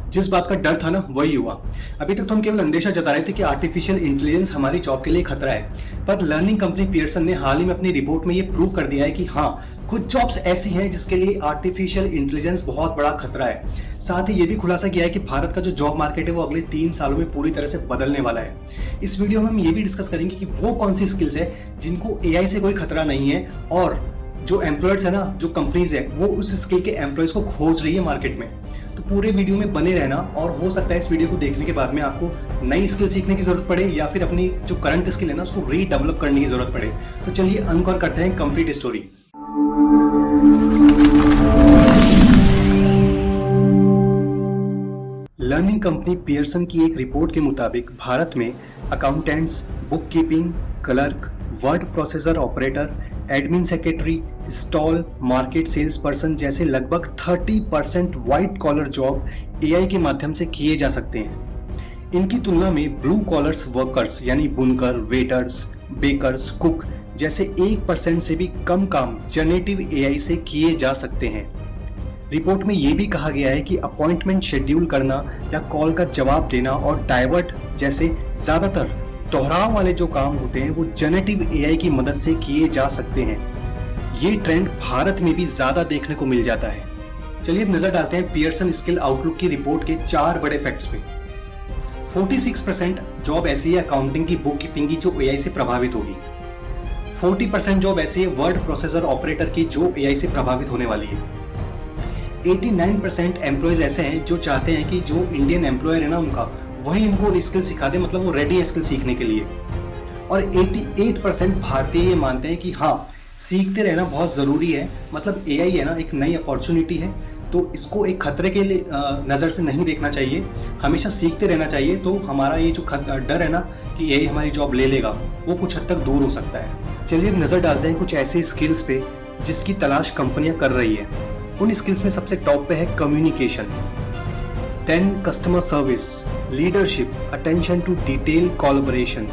जिस बात का डर था ना वही हुआ। अभी तक तो हम केवल अंदेशा जता रहे थे कि आर्टिफिशियल इंटेलिजेंस हमारी जॉब के लिए खतरा है, पर लर्निंग कंपनी पियरसन ने हाल ही में अपनी रिपोर्ट में ये प्रूव कर दिया है कि हाँ, कुछ जॉब्स ऐसी हैं जिसके लिए आर्टिफिशियल इंटेलिजेंस बहुत बड़ा खतरा है। साथ ही ये भी खुलासा किया है कि भारत का जो जॉब मार्केट है वो अगले 3 सालों में पूरी तरह से बदलने वाला है। इस वीडियो में हम ये भी डिस्कस करेंगे कि वो कौन सी स्किल्स है जिनको एआई से कोई खतरा नहीं है, और जो एम्प्लॉयर्स है ना, जो कंपनीज है, वो उस स्किल के एम्प्लॉयज को खोज रही है मार्केट में। तो पूरे वीडियो में बने रहना, और हो सकता है इस वीडियो को देखने के बाद में आपको नई स्किल सीखने की जरूरत पड़े या फिर अपनी जो करंट स्किल है ना उसको रीडेवलप करने की जरूरत पड़े। तो चलिए अनकवर करते हैं complete story. Learning company Pearson की एक रिपोर्ट के मुताबिक भारत में accountants, bookkeeping, clerk, word processor operator, admin secretary, stall, market sales person जैसे लगभग 30% व्हाइट कॉलर जॉब एआई के माध्यम से किए जा सकते हैं। इनकी तुलना में ब्लू कॉलर्स वर्कर्स यानी बुनकर, वेटर्स, बेकर्स, कुक जैसे 1% से भी कम काम जनरेटिव एआई से किए जा सकते हैं। रिपोर्ट में यह भी कहा गया है कि अपॉइंटमेंट शेड्यूल करना या कॉल का जवाब देना और डाइवर्ट जैसे ज्यादातर दोहराव वाले जो काम होते हैं वो जनरेटिव एआई की मदद से किए जा सकते हैं। ये ट्रेंड भारत में भी ज्यादा देखने को मिल जाता है। चलिए अब नजर डालते हैं पियरसन स्किल आउटलुक की रिपोर्ट के 4 बड़े फैक्ट्स पे। 46% जॉब ऐसी है अकाउंटिंग की, बुक कीपिंग की जो एआई से प्रभावित होगी। 40% जॉब ऐसी है वर्ड प्रोसेसर ऑपरेटर की जो एआई से प्रभावित होने वाली है। 89% एम्प्लॉयज ऐसे हैं जो चाहते हैं कि जो इंडियन एम्प्लॉयर है ना उनका वही इनको स्किल सिखा दे, मतलब वो रेडी है स्किल सीखने के लिए। और 88% भारतीय ये मानते हैं कि हाँ, सीखते रहना बहुत ज़रूरी है, मतलब एआई है ना एक नई अपॉर्चुनिटी है, तो इसको एक खतरे के लिए नज़र से नहीं देखना चाहिए, हमेशा सीखते रहना चाहिए। तो हमारा ये जो डर है ना कि एआई हमारी जॉब ले लेगा, वो कुछ हद तक दूर हो सकता है। चलिए अब नज़र डालते हैं कुछ ऐसे स्किल्स पे जिसकी तलाश कंपनियां कर रही है। उन स्किल्स में सबसे टॉप पे है communication, then customer service, leadership, attention to detail, collaboration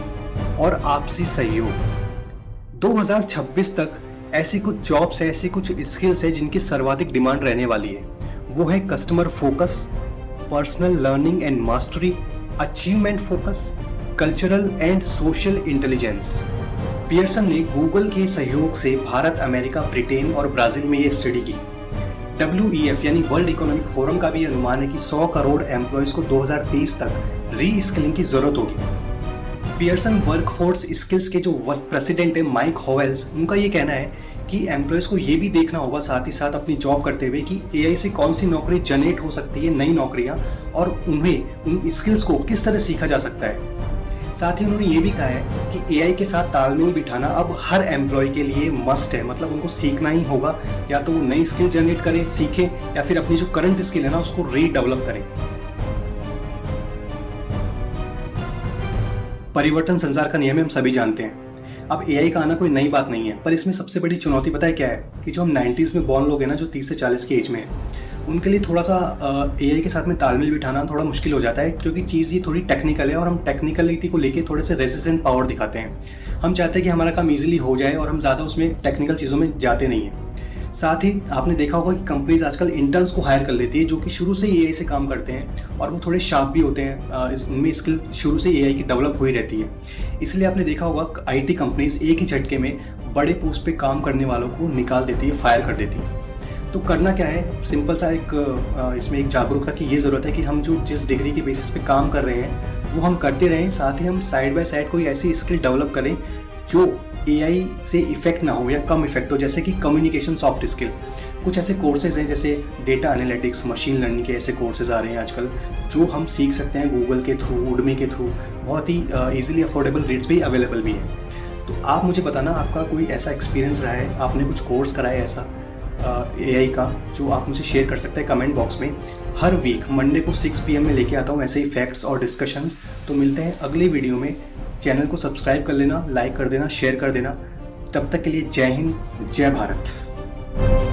और आपसी सहयोग। 2026 तक ऐसी कुछ जॉब्स है, ऐसी कुछ स्किल्स है जिनकी सर्वाधिक डिमांड रहने वाली है। वो है customer focus, personal learning and mastery, achievement focus, cultural and social intelligence. Pearson ने गूगल के सहयोग से भारत, अमेरिका, ब्रिटेन और ब्राजील में ये स्टडी की। WEF यानी वर्ल्ड इकोनॉमिक फोरम का भी अनुमान है कि 100 करोड़ एम्प्लॉयज को 2023 तक री स्किलिंग की जरूरत होगी। पियरसन वर्कफोर्स स्किल्स के जो प्रेसिडेंट है माइक होवेल्स, उनका ये कहना है कि एम्प्लॉयज को ये भी देखना होगा साथ ही साथ अपनी जॉब करते हुए कि एआई से कौन सी नौकरी जनरेट हो सकती है, नई नौकरियां, और उन्हें उन स्किल्स को किस तरह सीखा जा सकता है। साथ ही उन्होंने ये भी कहा है कि एआई के साथ तालमेल बिठाना अब हर एम्प्लॉय के लिए मस्ट है, मतलब उनको सीखना ही होगा, या तो वो नई स्किल जनरेट करें, सीखें, या फिर अपनी जो करंट स्किल है ना उसको रीडेवलप करें। परिवर्तन संसार का नियम है, हम सभी जानते हैं। अब एआई का आना कोई नई बात नहीं है, पर इसमें सबसे बड़ी चुनौती पता है क्या है कि जो हम 90s में बॉर्न लोग हैं ना, जो 30 से 40 की एज में है, उनके लिए थोड़ा सा एआई के साथ में तालमेल बिठाना थोड़ा मुश्किल हो जाता है, क्योंकि चीज़ ये थोड़ी टेक्निकल है और हम टेक्निकलिटी को लेके थोड़े से रेजिस्टेंट पावर दिखाते हैं। हम चाहते हैं कि हमारा काम इजीली हो जाए और हम ज़्यादा उसमें टेक्निकल चीज़ों में जाते नहीं हैं। साथ ही आपने देखा होगा कि कंपनीज आजकल इंटर्न्स को हायर कर लेती है जो कि शुरू से एआई से काम करते हैं और वो थोड़े शार्प भी होते हैं, उनमें स्किल शुरू से एआई की डेवलप हुई रहती है। इसलिए आपने देखा होगा आईटी कंपनीज एक ही झटके में बड़े पोस्ट पे काम करने वालों को निकाल देती है, फायर कर देती है। तो करना क्या है, सिंपल सा एक इसमें एक जागरूकता की ये ज़रूरत है कि हम जो जिस डिग्री के बेसिस पे काम कर रहे हैं वो हम करते रहें, साथ ही हम साइड बाय साइड कोई ऐसी स्किल डेवलप करें जो एआई से इफेक्ट ना हो या कम इफेक्ट हो, जैसे कि कम्युनिकेशन सॉफ्ट स्किल। कुछ ऐसे कोर्सेज हैं जैसे डेटा एनालिटिक्स, मशीन लर्निंग के ऐसे कोर्सेज आ रहे हैं आजकल जो हम सीख सकते हैं गूगल के थ्रू, उडमी के थ्रू, बहुत ही ईजिली अफोर्डेबल रेट्स भी अवेलेबल भी है। तो आप मुझे बताना आपका कोई ऐसा एक्सपीरियंस रहा है, आपने कुछ कोर्स करा है ऐसा एआई का जो आप मुझे शेयर कर सकते हैं कमेंट बॉक्स में। हर वीक मंडे को 6 PM में लेके आता हूँ ऐसे ही फैक्ट्स और डिस्कशंस। तो मिलते हैं अगली वीडियो में। चैनल को सब्सक्राइब कर लेना, लाइक कर देना, शेयर कर देना। तब तक के लिए जय हिंद, जय भारत।